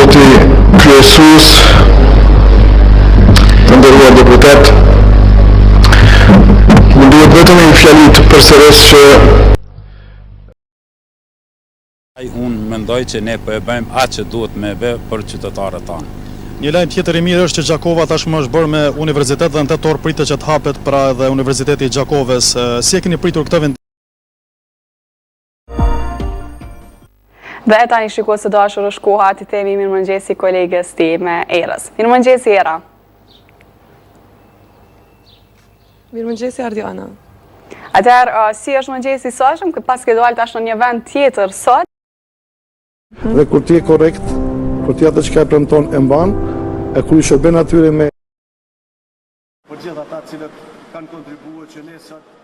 zoti kryesues, të nderuar deputet, më duhet vetëm një fjali të përsëris që unë mendoj që ne po e bëjmë atë që duhet me bë për qytetarët tanë. Një lajm tjetër i mirë është që Gjakova tashmë është bërë me universitet dhe në 8 orë pritet që të hapet pra dhe Universiteti i Gjakovës. Si e keni pritur këtë vendim? Dhe e tani shikues të dashur është koha të themi mirëmëngjesi kolegës time Erës. Mirëmëngjesi Era. Mirëmëngjesi Ardiana. Atëherë, si është mëngjesi sotshëm, pas ke dalë tash në një vend tjetër sot? Dhe kur ti e korrekt, kur ti atë çka e premton e mban, e kur i shërben atyre me për gjithë ata cilët kanë kontribuar që ne sot